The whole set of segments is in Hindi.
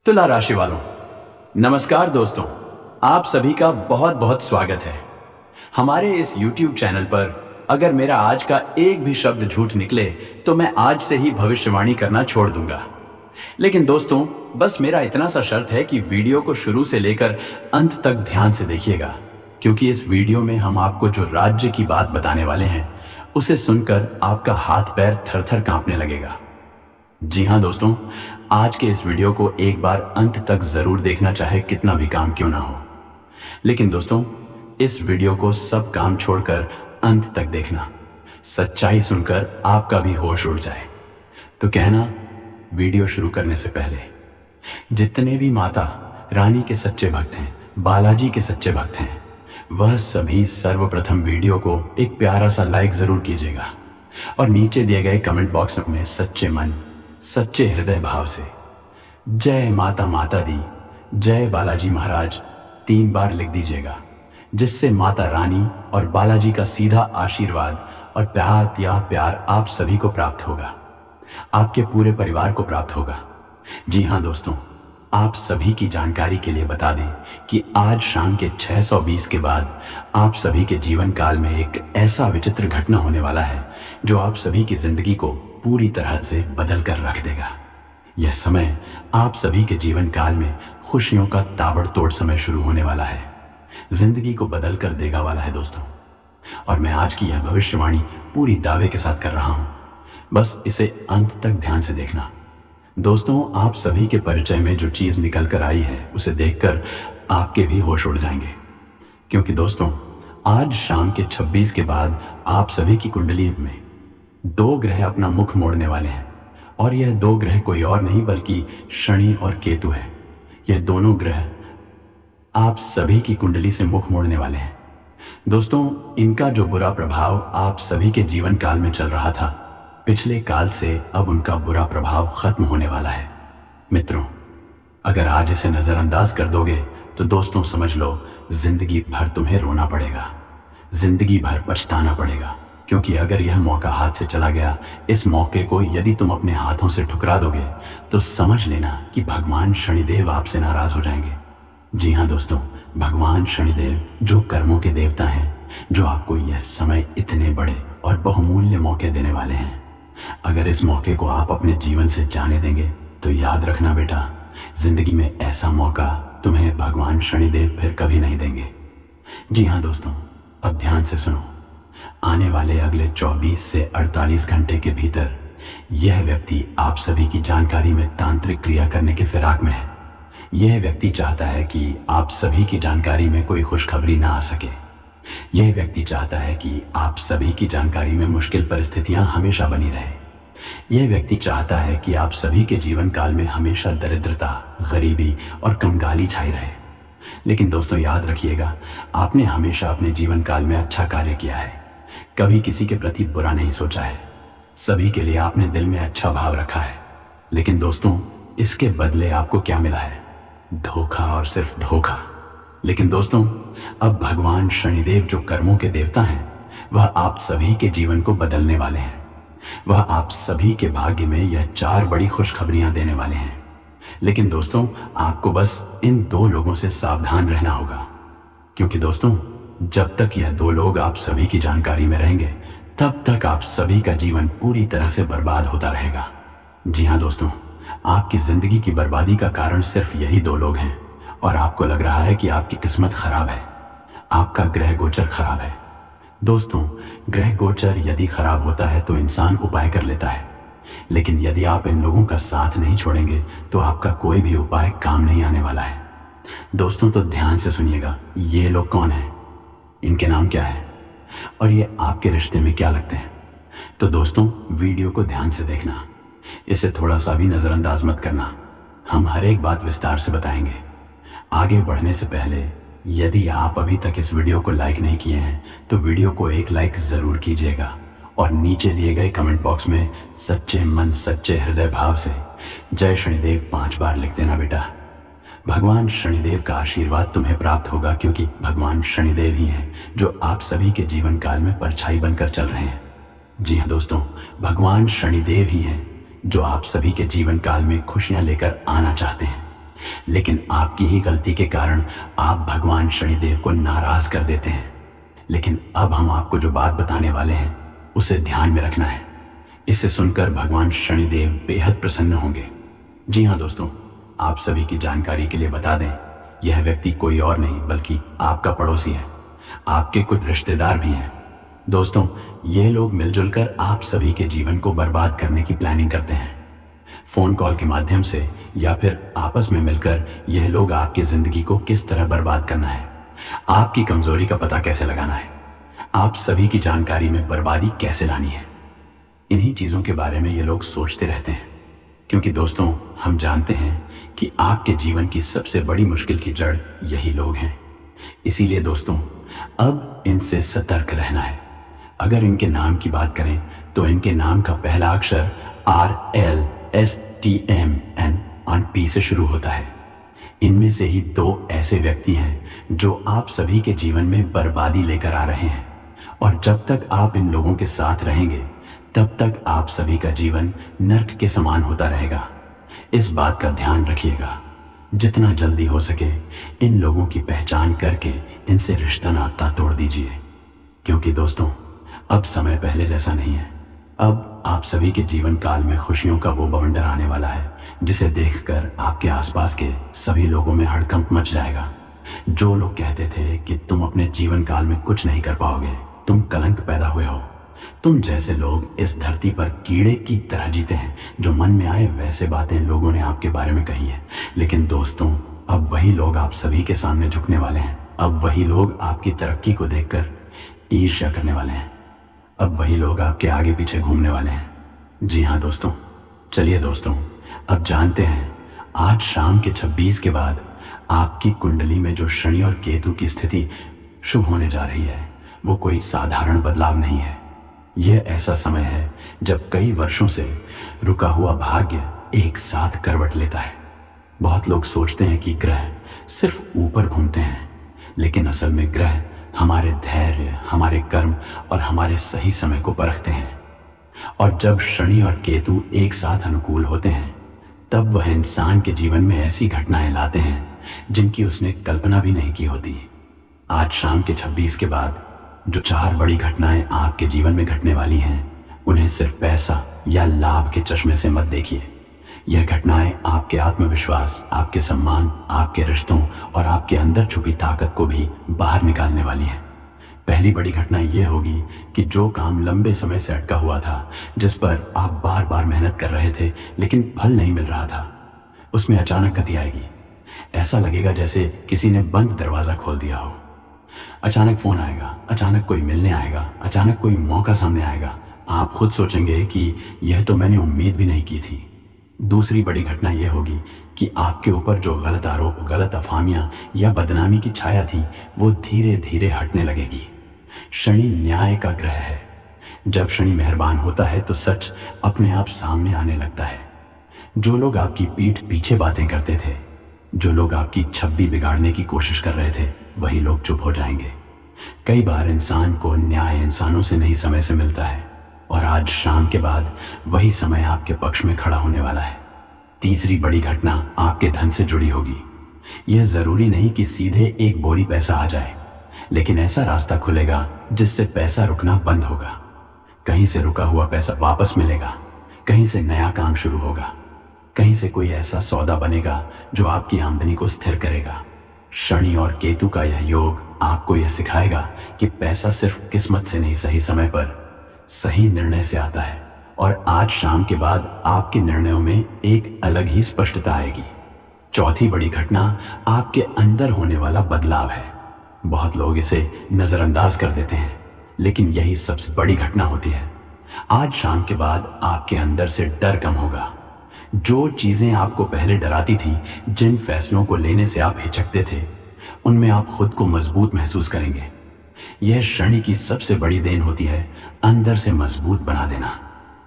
तुला राशि वालों, नमस्कार दोस्तों। आप सभी का बहुत बहुत स्वागत है हमारे इस YouTube चैनल पर। अगर मेरा आज का एक भी शब्द झूठ निकले तो मैं आज से ही भविष्यवाणी करना छोड़ दूंगा। लेकिन दोस्तों, बस मेरा इतना सा शर्त है कि वीडियो को शुरू से लेकर अंत तक ध्यान से देखिएगा, क्योंकि इस वीडियो में हम आपको जो राज्य की बात बताने वाले हैं उसे सुनकर आपका हाथ पैर थर थर कांपने लगेगा। जी हाँ दोस्तों, आज के इस वीडियो को एक बार अंत तक जरूर देखना, चाहे कितना भी काम क्यों ना हो। लेकिन दोस्तों, इस वीडियो को सब काम छोड़कर अंत तक देखना, सच्चाई सुनकर आपका भी होश उड़ जाए। तो कहना, वीडियो शुरू करने से पहले जितने भी माता रानी के सच्चे भक्त हैं, बालाजी के सच्चे भक्त हैं, वह सभी सर्वप्रथम वीडियो को एक प्यारा सा लाइक जरूर कीजिएगा और नीचे दिए गए कमेंट बॉक्स में सच्चे मन सच्चे हृदय भाव से जय माता माता दी, जय बालाजी महाराज 3 बार लिख दीजिएगा, जिससे माता रानी और बालाजी का सीधा आशीर्वाद और प्यार आप सभी को प्राप्त होगा, आपके पूरे परिवार को प्राप्त होगा। जी हाँ दोस्तों, आप सभी की जानकारी के लिए बता दें कि आज शाम के 6:20 के बाद आप सभी के जीवन काल में एक ऐसा विचित्र घटना होने वाला है जो आप सभी की जिंदगी को पूरी तरह से बदल कर रख देगा। यह समय आप सभी के जीवन काल में खुशियों का ताबड़तोड़ समय शुरू होने वाला है, जिंदगी को बदल कर देगा वाला है दोस्तों। और मैं आज की यह भविष्यवाणी पूरी दावे के साथ कर रहा हूं, बस इसे अंत तक ध्यान से देखना। दोस्तों, आप सभी के परिचय में जो चीज निकल कर आई है उसे देखकर आपके भी होश उड़ जाएंगे, क्योंकि दोस्तों, आज शाम के 26 के बाद आप सभी की कुंडली में 2 ग्रह अपना मुख मोड़ने वाले हैं। और यह 2 ग्रह कोई और नहीं बल्कि शनि और केतु है। यह दोनों ग्रह आप सभी की कुंडली से मुख मोड़ने वाले हैं। दोस्तों, इनका जो बुरा प्रभाव आप सभी के जीवन काल में चल रहा था, पिछले काल से अब उनका बुरा प्रभाव खत्म होने वाला है। मित्रों, अगर आज इसे नजरअंदाज कर दोगे तो दोस्तों समझ लो, जिंदगी भर तुम्हें रोना पड़ेगा, जिंदगी भर पछताना पड़ेगा। क्योंकि अगर यह मौका हाथ से चला गया, इस मौके को यदि तुम अपने हाथों से ठुकरा दोगे तो समझ लेना कि भगवान शनिदेव आपसे नाराज हो जाएंगे। जी हाँ दोस्तों, भगवान शनिदेव जो कर्मों के देवता हैं, जो आपको यह समय इतने बड़े और बहुमूल्य मौके देने वाले हैं, अगर इस मौके को आप अपने जीवन से जाने देंगे तो याद रखना बेटा, जिंदगी में ऐसा मौका तुम्हें भगवान शनिदेव फिर कभी नहीं देंगे। जी हाँ दोस्तों, अब ध्यान से सुनो। आने वाले अगले 24 से 48 घंटे के भीतर यह व्यक्ति आप सभी की जानकारी में तांत्रिक क्रिया करने के फिराक में है। यह व्यक्ति चाहता है कि आप सभी की जानकारी में कोई खुशखबरी ना आ सके। यह व्यक्ति चाहता है कि आप सभी की जानकारी में मुश्किल परिस्थितियां हमेशा बनी रहे। यह व्यक्ति चाहता है कि आप सभी के जीवन काल में हमेशा दरिद्रता, गरीबी और कंगाली छाई रहे। लेकिन दोस्तों याद रखिएगा, आपने हमेशा अपने जीवन काल में अच्छा कार्य किया है, कभी किसी के प्रति बुरा नहीं सोचा है, सभी के लिए आपने दिल में अच्छा भाव रखा है। लेकिन दोस्तों, इसके बदले आपको क्या मिला है? धोखा और सिर्फ धोखा। लेकिन दोस्तों, अब भगवान शनिदेव जो कर्मों के देवता हैं, वह आप सभी के जीवन को बदलने वाले हैं। वह आप सभी के भाग्य में यह 4 बड़ी खुशखबरियां देने वाले हैं। लेकिन दोस्तों, आपको बस इन 2 लोगों से सावधान रहना होगा, क्योंकि दोस्तों, जब तक यह 2 लोग आप सभी की जानकारी में रहेंगे, तब तक आप सभी का जीवन पूरी तरह से बर्बाद होता रहेगा। जी हाँ दोस्तों, आपकी जिंदगी की बर्बादी का कारण सिर्फ यही 2 लोग हैं। और आपको लग रहा है कि आपकी किस्मत खराब है, आपका ग्रह गोचर खराब है। दोस्तों, ग्रह गोचर यदि खराब होता है तो इंसान उपाय कर लेता है, लेकिन यदि आप इन लोगों का साथ नहीं छोड़ेंगे तो आपका कोई भी उपाय काम नहीं आने वाला है। दोस्तों, तो ध्यान से सुनिएगा, ये लोग कौन हैं, इनके नाम क्या है और ये आपके रिश्ते में क्या लगते हैं। तो दोस्तों, वीडियो को ध्यान से देखना, इसे थोड़ा सा भी नजरअंदाज मत करना। हम हर एक बात विस्तार से बताएंगे। आगे बढ़ने से पहले यदि आप अभी तक इस वीडियो को लाइक नहीं किए हैं तो वीडियो को एक लाइक जरूर कीजिएगा और नीचे दिए गए कमेंट बॉक्स में सच्चे मन सच्चे हृदय भाव से जय शनिदेव 5 बार लिख देना बेटा। भगवान शनिदेव का आशीर्वाद तुम्हें प्राप्त होगा, क्योंकि भगवान शनिदेव ही हैं जो आप सभी के जीवन काल में परछाई बनकर चल रहे हैं। जी हाँ दोस्तों, भगवान शनिदेव ही हैं जो आप सभी के जीवन काल में खुशियां लेकर आना चाहते हैं। लेकिन आपकी ही गलती के कारण आप भगवान शनिदेव को नाराज कर देते हैं। लेकिन अब हम आपको जो बात बताने वाले हैं उसे ध्यान में रखना है। इसे सुनकर भगवान शनिदेव बेहद प्रसन्न होंगे। जी हाँ दोस्तों, आप सभी की जानकारी के लिए बता दें, यह व्यक्ति कोई और नहीं बल्कि आपका पड़ोसी है। आपके कुछ रिश्तेदार भी हैं। दोस्तों, ये लोग मिलजुल कर आप सभी के जीवन को बर्बाद करने की प्लानिंग करते हैं। फोन कॉल के माध्यम से या फिर आपस में मिलकर यह लोग आपकी जिंदगी को किस तरह बर्बाद करना है, आपकी कमजोरी का पता कैसे लगाना है, आप सभी की जानकारी में बर्बादी कैसे लानी है, इन्हीं चीजों के बारे में ये लोग सोचते रहते हैं। क्योंकि दोस्तों, हम जानते हैं कि आपके जीवन की सबसे बड़ी मुश्किल की जड़ यही लोग हैं। इसीलिए दोस्तों, अब इनसे सतर्क रहना है। अगर इनके नाम की बात करें तो इनके नाम का पहला अक्षर RLSTMN और P से शुरू होता है। इनमें से ही दो ऐसे व्यक्ति हैं जो आप सभी के जीवन में बर्बादी लेकर आ रहे हैं, और जब तक आप इन लोगों के साथ रहेंगे तब तक आप सभी का जीवन नर्क के समान होता रहेगा। इस बात का ध्यान रखिएगा। जितना जल्दी हो सके इन लोगों की पहचान करके इनसे रिश्ता नाता तोड़ दीजिए। क्योंकि दोस्तों, अब समय पहले जैसा नहीं है। अब आप सभी के जीवन काल में खुशियों का वो बवंडर आने वाला है जिसे देखकर आपके आसपास के सभी लोगों में हड़कंप मच जाएगा। जो लोग कहते थे कि तुम अपने जीवन काल में कुछ नहीं कर पाओगे, तुम कलंक पैदा हुए हो, तुम जैसे लोग इस धरती पर कीड़े की तरह जीते हैं। जो मन में आए वैसे बातें लोगों ने आपके बारे में कही है। लेकिन दोस्तों, अब वही लोग आप सभी के सामने झुकने वाले हैं। अब वही लोग आपकी तरक्की को देखकर ईर्ष्या करने वाले हैं। अब वही लोग आपके आगे पीछे घूमने वाले हैं। जी हाँ दोस्तों, चलिए दोस्तों, अब जानते हैं आज शाम के 26 के बाद आपकी कुंडली में जो शनि और केतु की स्थिति शुभ होने जा रही है वो कोई साधारण बदलाव नहीं है। यह ऐसा समय है जब कई वर्षों से रुका हुआ भाग्य एक साथ करवट लेता है। बहुत लोग सोचते हैं कि ग्रह सिर्फ ऊपर घूमते हैं, लेकिन असल में ग्रह हमारे धैर्य, हमारे कर्म और हमारे सही समय को परखते हैं। और जब शनि और केतु एक साथ अनुकूल होते हैं तब वह इंसान के जीवन में ऐसी घटनाएं लाते हैं जिनकी उसने कल्पना भी नहीं की होती। आज शाम के 26 के बाद जो 4 बड़ी घटनाएं आपके जीवन में घटने वाली हैं, उन्हें सिर्फ पैसा या लाभ के चश्मे से मत देखिए। यह घटनाएं आपके आत्मविश्वास, आपके सम्मान, आपके रिश्तों और आपके अंदर छुपी ताकत को भी बाहर निकालने वाली हैं। पहली बड़ी घटना यह होगी कि जो काम लंबे समय से अटका हुआ था, जिस पर आप बार बार मेहनत कर रहे थे लेकिन फल नहीं मिल रहा था, उसमें अचानक गति आएगी। ऐसा लगेगा जैसे किसी ने बंद दरवाजा खोल दिया हो। अचानक फोन आएगा, अचानक कोई मिलने आएगा, अचानक कोई मौका सामने आएगा। आप खुद सोचेंगे कि यह तो मैंने उम्मीद भी नहीं की थी। दूसरी बड़ी घटना यह होगी कि आपके ऊपर जो गलत आरोप, गलत अफवाहियां या बदनामी की छाया थी वो धीरे धीरे हटने लगेगी। शनि न्याय का ग्रह है। जब शनि मेहरबान होता है तो सच अपने आप सामने आने लगता है। जो लोग आपकी पीठ पीछे बातें करते थे, जो लोग आपकी छवि बिगाड़ने की कोशिश कर रहे थे, वही लोग चुप हो जाएंगे। कई बार इंसान को न्याय इंसानों से नहीं समय से मिलता है, और आज शाम के बाद वही समय आपके पक्ष में खड़ा होने वाला है। तीसरी बड़ी घटना आपके धन से जुड़ी होगी। यह जरूरी नहीं कि सीधे एक बोरी पैसा आ जाए, लेकिन ऐसा रास्ता खुलेगा जिससे पैसा रुकना बंद होगा। कहीं से रुका हुआ पैसा वापस मिलेगा, कहीं से नया काम शुरू होगा, कहीं से कोई ऐसा सौदा बनेगा जो आपकी आमदनी को स्थिर करेगा। शनि और केतु का यह योग आपको यह सिखाएगा कि पैसा सिर्फ किस्मत से नहीं, सही समय पर सही निर्णय से आता है। और आज शाम के बाद आपके निर्णयों में एक अलग ही स्पष्टता आएगी। चौथी बड़ी घटना आपके अंदर होने वाला बदलाव है। बहुत लोग इसे नजरअंदाज कर देते हैं, लेकिन यही सबसे बड़ी घटना होती है। आज शाम के बाद आपके अंदर से डर कम होगा। जो चीजें आपको पहले डराती थी, जिन फैसलों को लेने से आप हिचकते थे, उनमें आप खुद को मजबूत महसूस करेंगे। यह शनि की सबसे बड़ी देन होती है, अंदर से मजबूत बना देना।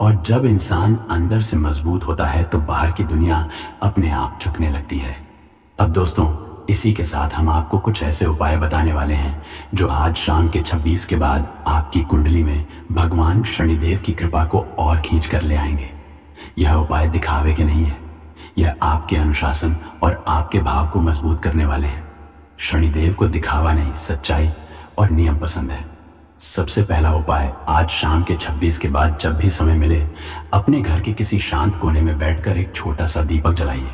और जब इंसान अंदर से मजबूत होता है तो बाहर की दुनिया अपने आप झुकने लगती है। अब दोस्तों, इसी के साथ हम आपको कुछ ऐसे उपाय बताने वाले हैं जो आज शाम के 26 के बाद आपकी कुंडली में भगवान शनिदेव की कृपा को और खींच कर ले आएंगे। यह उपाय दिखावे के नहीं है, यह आपके अनुशासन और आपके भाव को मजबूत करने वाले हैं। शनिदेव को दिखावा नहीं, सच्चाई और नियम पसंद है। सबसे पहला उपाय, आज शाम के 26 के बाद जब भी समय मिले अपने घर के किसी शांत कोने में बैठकर एक छोटा सा दीपक जलाइए।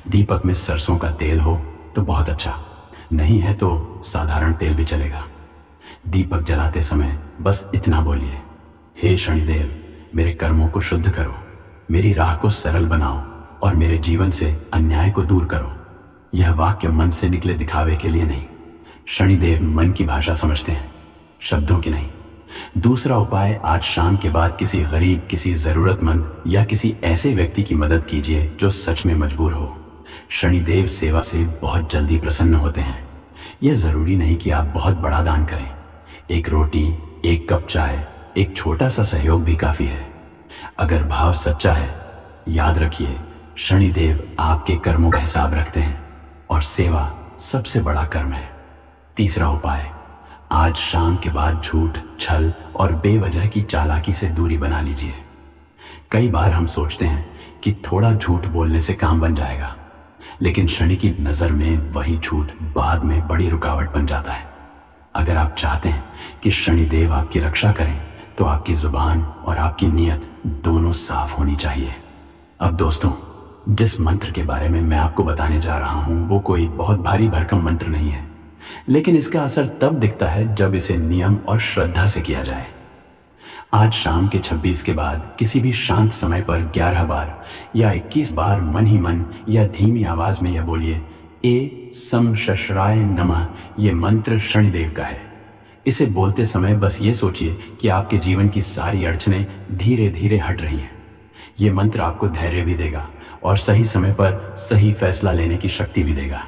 दीपक में सरसों का तेल हो तो बहुत अच्छा, नहीं है तो साधारण तेल भी चलेगा। दीपक जलाते समय बस इतना बोलिए, हे शनिदेव, मेरे कर्मों को शुद्ध करो, मेरी राह को सरल बनाओ और मेरे जीवन से अन्याय को दूर करो। यह वाक्य मन से निकले दिखावे के लिए नहीं। शनिदेव मन की भाषा समझते हैं, शब्दों की नहीं। दूसरा उपाय, आज शाम के बाद किसी गरीब, किसी जरूरतमंद या किसी ऐसे व्यक्ति की मदद कीजिए जो सच में मजबूर हो। शनिदेव सेवा से बहुत जल्दी प्रसन्न होते हैं। यह जरूरी नहीं कि आप बहुत बड़ा दान करें। एक रोटी, एक कप चाय, एक छोटा सा सहयोग भी काफी है। अगर भाव सच्चा है, याद रखिए, शनिदेव आपके कर्मों का हिसाब रखते हैं और सेवा सबसे बड़ा कर्म है। तीसरा उपाय, आज शाम के बाद झूठ, छल और बेवजह की चालाकी से दूरी बना लीजिए। कई बार हम सोचते हैं कि थोड़ा झूठ बोलने से काम बन जाएगा, लेकिन शनि की नजर में वही झूठ बाद में बड़ी रुकावट बन जाता है। अगर आप चाहते हैं कि शनिदेव आपकी रक्षा करें तो आपकी जुबान और आपकी नीयत दोनों साफ होनी चाहिए। अब दोस्तों, जिस मंत्र के बारे में मैं आपको बताने जा रहा हूं वो कोई बहुत भारी भरकम मंत्र नहीं है, लेकिन इसका असर तब दिखता है जब इसे नियम और श्रद्धा से किया जाए। आज शाम के 26 के बाद किसी भी शांत समय पर 11 बार या 21 बार मन ही मन या धीमी आवाज में यह बोलिए, ए सम शश्राय नमः। ये मंत्र शनिदेव का है। इसे बोलते समय बस ये सोचिए कि आपके जीवन की सारी अड़चनें धीरे धीरे हट रही हैं। ये मंत्र आपको धैर्य भी देगा और सही समय पर सही फैसला लेने की शक्ति भी देगा।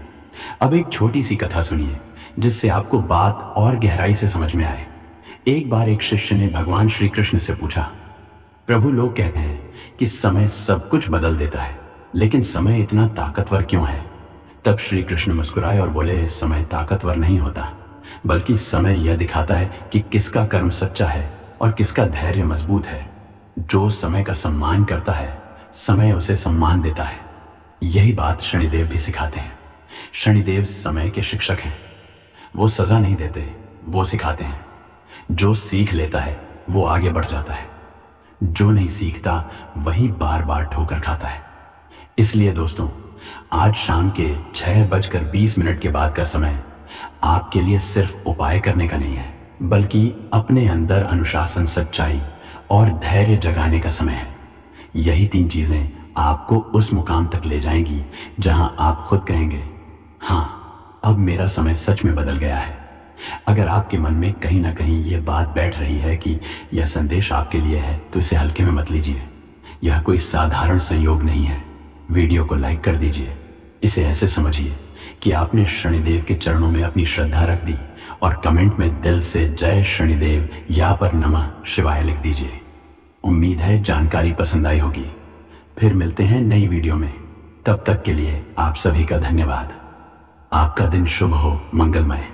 अब एक छोटी सी कथा सुनिए जिससे आपको बात और गहराई से समझ में आए। एक बार एक शिष्य ने भगवान श्री कृष्ण से पूछा, प्रभु, लोग कहते हैं कि समय सब कुछ बदल देता है, लेकिन समय इतना ताकतवर क्यों है? तब श्री कृष्ण मुस्कुराए और बोले, समय ताकतवर नहीं होता, बल्कि समय यह दिखाता है कि किसका कर्म सच्चा है और किसका धैर्य मजबूत है। जो समय का सम्मान करता है, समय उसे सम्मान देता है। यही बात शनिदेव भी सिखाते हैं। शनिदेव समय के शिक्षक हैं। वो सजा नहीं देते, वो सिखाते हैं। जो सीख लेता है वो आगे बढ़ जाता है, जो नहीं सीखता वही बार बार ठोकर खाता है। इसलिए दोस्तों, आज शाम के 6:20 के बाद का समय आपके लिए सिर्फ उपाय करने का नहीं है, बल्कि अपने अंदर अनुशासन, सच्चाई और धैर्य जगाने का समय है। यही 3 चीजें आपको उस मुकाम तक ले जाएंगी जहां आप खुद कहेंगे, हाँ, अब मेरा समय सच में बदल गया है। अगर आपके मन में कहीं ना कहीं यह बात बैठ रही है कि यह संदेश आपके लिए है, तो इसे हल्के में मत लीजिए। यह कोई साधारण संयोग नहीं है। वीडियो को लाइक कर दीजिए। इसे ऐसे समझिए कि आपने शनिदेव के चरणों में अपनी श्रद्धा रख दी और कमेंट में दिल से जय शनिदेव या पर नमः शिवाय लिख दीजिए। उम्मीद है जानकारी पसंद आई होगी। फिर मिलते हैं नई वीडियो में। तब तक के लिए आप सभी का धन्यवाद। आपका दिन शुभ हो, मंगलमय।